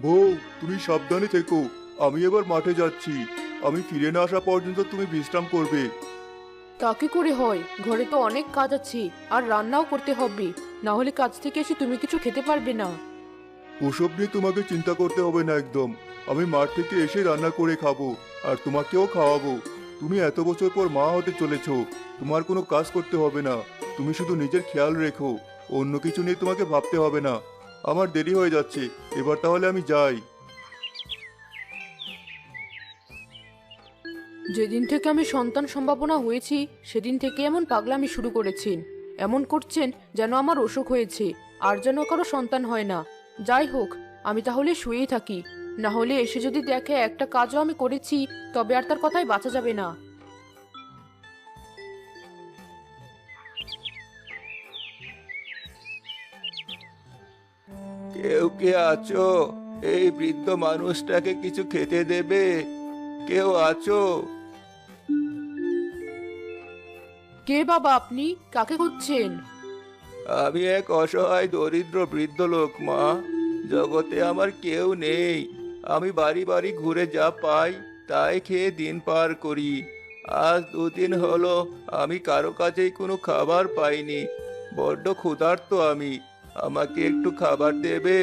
বউ, তুমি সাবধানে থেকো। আমি এবার মাঠে যাচ্ছি। আমি ফিরে না আসা পর্যন্ত তুমি বিশ্রাম করবে। তা কি করে হয়? ঘরে তো অনেক কাজ আছে, আর রান্নাও করতে হবে। না হলে কাজ থেকে এসে তুমি কিছু খেতে পারবে না। ওসব নিয়ে তোমাকে চিন্তা করতে হবে না একদম। আমি মাঠ থেকে এসে রান্না করে খাবো, আর তোমাকেও খাওয়াবো। তুমি এত বছর পর মা হতে চলেছো। তোমার কোনো কাজ করতে হবে না। তুমি শুধু নিজের খেয়াল রেখো। অন্য কিছু নিয়ে তোমাকে ভাবতে হবে না। আমার দেরি হয়ে যাচ্ছে। এবার তাহলে আমি যাই। যেদিন থেকে আমি সন্তান সম্ভাবনা হয়েছি, সেদিন থেকে এমন পাগলামি শুরু করেছেন। এমন করছেন যেন আমার অসুখ হয়েছে, আর যেন কারো সন্তান হয় না। যাই হোক, আমি তাহলে শুয়েই থাকি। না হলে এসে যদি দেখে একটা কাজও আমি করেছি, তবে আর তার কথাই বাঁচা যাবে না। কেউ কে আছো? এই বৃদ্ধ মানুষটাকে কিছু খেতে দেবে? কেউ আছো? কে বাবা আপনি? কাকে খুঁজছেন? আমি এক অসহায় দরিদ্র বৃদ্ধ লোক মা। জগতে আমার কেউ নেই। আমি বাড়ি বাড়ি ঘুরে যা পাই তাই খেয়ে দিন পার করি। আজ 2 দিন হলো আমি কারো কাছেই কোনো খাবার পাইনি। বড্ড ক্ষুধার্ত আমি। আমাকে একটু খাবার দেবে?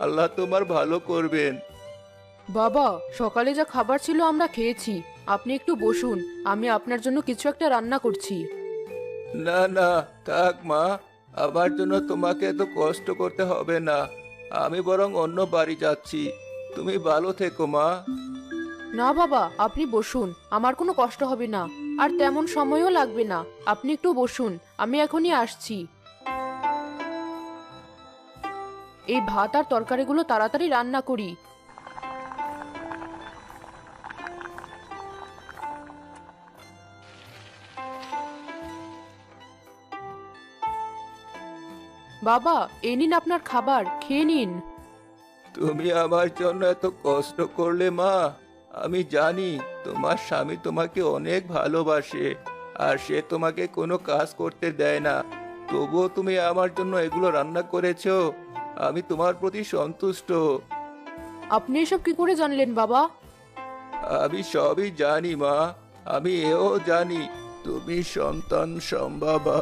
আল্লাহ তোমার ভালো করবেন। বাবা, সকালে যা খাবার ছিল আমরা খেয়েছি। আপনি একটু বসুন, আমি আপনার জন্য কিছু একটা রান্না করছি। না না, থাক মা। আমার জন্য তোমাকে এত কষ্ট করতে হবে না। আমি বরং অন্য বাড়ি যাচ্ছি। তুমি ভালো থেকো মা। না বাবা, আপনি বসুন, আমার কোনো কষ্ট হবে না। আর তেমন সময়ও লাগবে না। আপনি একটু বসুন, আমি এখনই আসছি। এই ভাত আর তরকারিগুলো তাড়াতাড়ি রান্না করি। বাবা, এই নিন আপনার খাবার, খেয়ে নিন। তুমি আমার জন্য এত কষ্ট করলে মা। আমি জানি তোমার স্বামী তোমাকে অনেক ভালোবাসে, আর সে তোমাকে কোনো কাজ করতে দেয় না। তবুও তুমি আমার জন্য এগুলো রান্না করেছো। আমি তোমার প্রতি সন্তুষ্ট। আপনি এসব কি করে জানলেন বাবা? আমি সবই জানি মা। আমি এও জানি তুমি সন্তান সম্ভবা।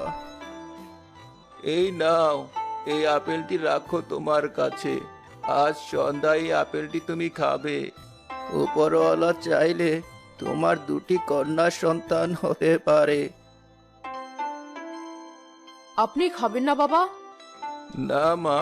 এই নাও, এই আপেলটি রাখো তোমার কাছে। আজ সন্ধ্যায় এই আপেলটি তুমি খাবে। উপরওয়ালা চাইলে তোমার 2টি কন্যা সন্তান হতে পারে। আপনি খাবেন না বাবা? না মা,